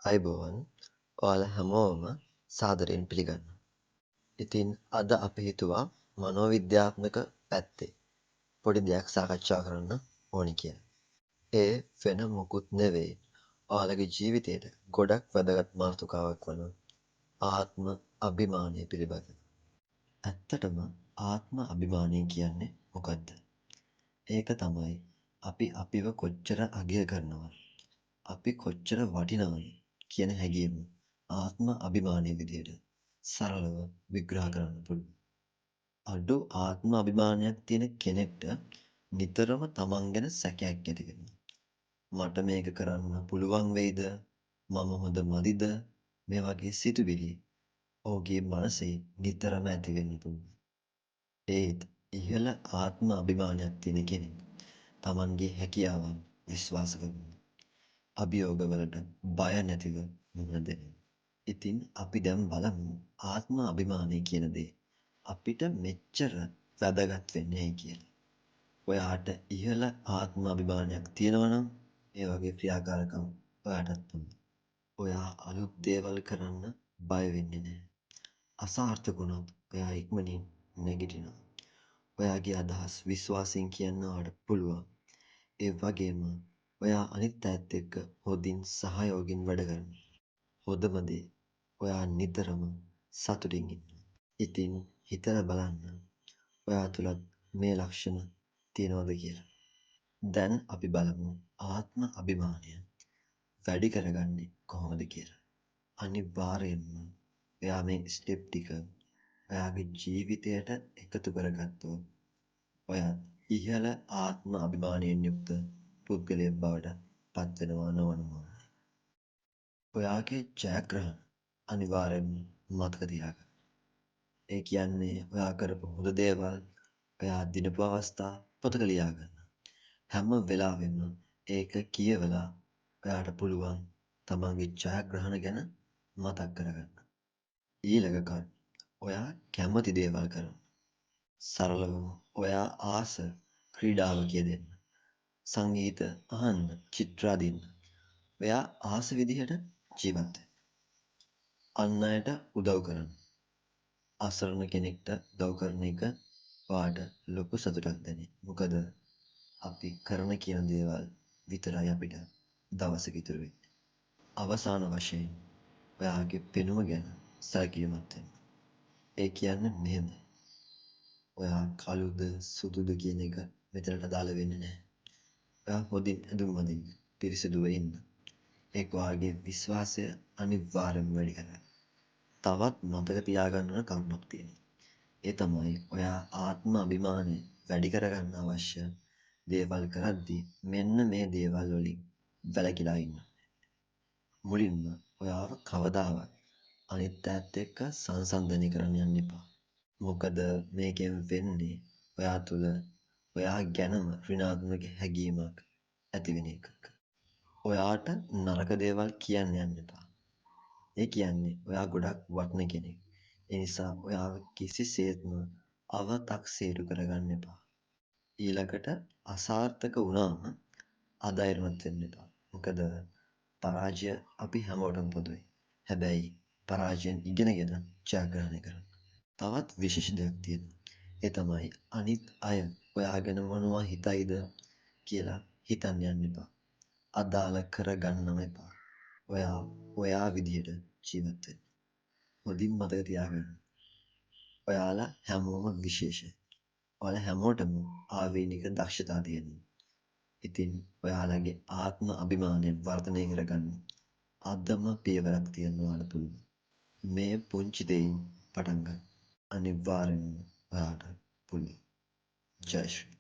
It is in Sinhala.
අයිබෝවන් ඔයාලා හැමෝම සාදරයෙන් පිළිගන්නවා. ඉතින් අද අපි හිතුවා මනෝවිද්‍යාත්මක පැත්තේ පොඩි දෙයක් සාකච්ඡා කරන්න ඕනි කියලා. ඒ වෙන මොකුත් නෙවෙයි. ඔයාලගේ ජීවිතේට ගොඩක් වැදගත් මාතෘකාවක් වන ආත්ම අභිමානය පිළිබඳව. ඇත්තටම ආත්ම අභිමානය කියන්නේ මොකද්ද? ඒක තමයි අපි අපිව කොච්චර අගය කරනවද? අපි කොච්චර වටිනවද කියන හැඟීම ආත්ම අභිමානය විදියට සරලව විග්‍රහ කරන්න පුළුවන්. අඩු ආත්ම අභිමානයක් තියෙන කෙනෙක්ට නිතරම තමන් ගැන සැකයක් ඇති වෙනවා. මට මේක කරන්න පුළුවන් වෙයිද? මම හොඳ මදිද? මේ වගේ සිතුවිලි ඔහුගේ මනසේ නිතරම ඇති වෙන්න පුළුවන්. ඒත් ඉහළ ආත්ම අභිමානයක් තියෙන කෙනෙක් තමන්ගේ හැකියාවන් විශ්වාස කරනවා. අභියෝගවලට බය නැතිව මුහුණ දෙනවා. ඉතින් අපි දැන් බලමු ආත්ම අභිමානය කියන දේ අපිට මෙච්චර වැදගත් වෙන්නේ ඇයි කියලා. ඔයාට ඉහළ ආත්ම අභිමානයක් තියෙනවා නම් ඒ වගේ ක්‍රියාකාරකම් ඔයාටත් තියෙනවා. ඔයා අලුත් දේවල් කරන්න බය වෙන්නේ නැහැ. අසාර්ථක වුණොත් ඔයා ඉක්මනින් නැගිටිනවා. ඔයාගේ අදහස් විශ්වාසයෙන් කියන්න ඔයාට පුළුවන්. ඒ වගේම ඔයා අනිත් අයත් එක්ක හොඳින් සහයෝගයෙන් වැඩ කරනවා. හොඳම දේ ඔයා නිතරම සතුටින් ඉන්නවා. ඉතින් හිතලා බලන්න ඔයා තුලත් මේ ලක්ෂණ තියෙනවද කියලා. දැන් අපි බලමු ආත්ම අභිමානය වැඩි කරගන්නේ කොහොමද කියලා. අනිවාර්යයෙන්ම ඔයා මේ ස්ටෙප් ටික ඔයාගේ ජීවිතයට එකතු කරගත්තොත් ඔයා ඉහළ ආත්ම අභිමානයෙන් යුක්ත පුද්ගලයෙක් බවට පත් වෙනවා නොවනවා. ඔයාගේ ජයග්‍රහණ අනිවාර්යෙන්ම මතක තියාගන්න. ඒ කියන්නේ ඔයා කරපු හොඳ දේවල්, ඔයා දිනපු අවස්ථා පොතක ලියා ගන්න. හැම වෙලාවෙම ඒක කියවලා ඔයාට පුළුවන් තමන්ගේ ජයග්‍රහණ ගැන මතක් කරගන්න. ඊළඟ කාරණය ඔයා කැමති දේවල් කරන්න. සරලවම ඔයා ආස ක්‍රීඩාව කියදෙන්න. සංගීත අහන්න, චිත්‍ර අදින්න. ඔයා ආස විදිහට ජීවත් වෙන්න. අන් අයට උදව් කරන්න. අසරණ කෙනෙක්ට උදව් කරන එක ඔයාට ලොකු සතුටක් දැනේ. මොකද අපි කරන කියන දේවල් විතරයි අපිට දවසක ඉතුරු වෙන්නේ. අවසාන වශයෙන් ඔයාගේ පෙනුම ගැන සැලකිලිමත් වෙන්න. ඒ කියන්නේ මෙහෙමයි. ඔයා කළුද සුදුද කියන එක මෙතනට අදාළ වෙන්නේ නැහැ. ඔයා හොඳින් ඇඳුම් අඳින්න, පිරිසිදුව ඉන්න. ඒක ඔයාගේ විශ්වාසය අනිවාර්යෙන්ම වැඩි කරනවා. තවත් මතක තියාගන්න ඕන කරුණක් තියෙනවා. ඒ තමයි ඔයා ආත්ම අභිමානය වැඩි කරගන්න අවශ්‍ය දේවල් කරද්දී මෙන්න මේ දේවල් වලින් වැළකීලා ඉන්න. මුලින්ම ඔයාව කවදාවත් අනිත් ඈත් එක්ක සංසන්දනය කරන්න යන්න එපා. මොකද මේකෙන් වෙන්නේ ඔයා තුළ ඔයා ගැනම ඍණාත්මක හැඟීමක් ඇති වෙන එකක්. ඔයාට නරක දේවල් කියන්න යන්න එපා. ඒ කියන්නේ ඔයා ගොඩක් වටින කෙනෙක්. ඒ නිසා ඔයාව කිසිසේත්ම අවතක්සේරු කරගන්න එපා. ඊළඟට අසාර්ථක වුණාම අධෛර්යමත් වෙන්න එපා. මොකද පරාජය අපි හැමෝටම පොදුයි. හැබැයි පරාජයෙන් ඉගෙනගෙන ජයග්‍රහණය කරන්න. තවත් විශේෂ දෙයක් තියෙනවා. ඒ තමයි අනිත් අය ඔයා ගැන මොනවා හිතයිද කියලා හිතන්න යන්න එපා. අදාළ කරගන්නම එපා. ඔයා ඔයා විදිහට ජීවත් වෙන්න. හොඳින් මතක තියාගන්න. ඔයාලා හැමෝම විශේෂයි. ඔයාලා හැමෝටම ආවේනික දක්ෂතා තියෙනවා. ඉතින් ඔයාලගේ ආත්ම අභිමානය වර්ධනය කරගන්න අදම පියවරක් තියන්න ඔයාලා පුළුවන්. මේ පුංචි දෙයින් පටන් ගන්න. අනිවාර්යෙන්ම ඔයාට පුළුවන්. ජය ශ්‍රී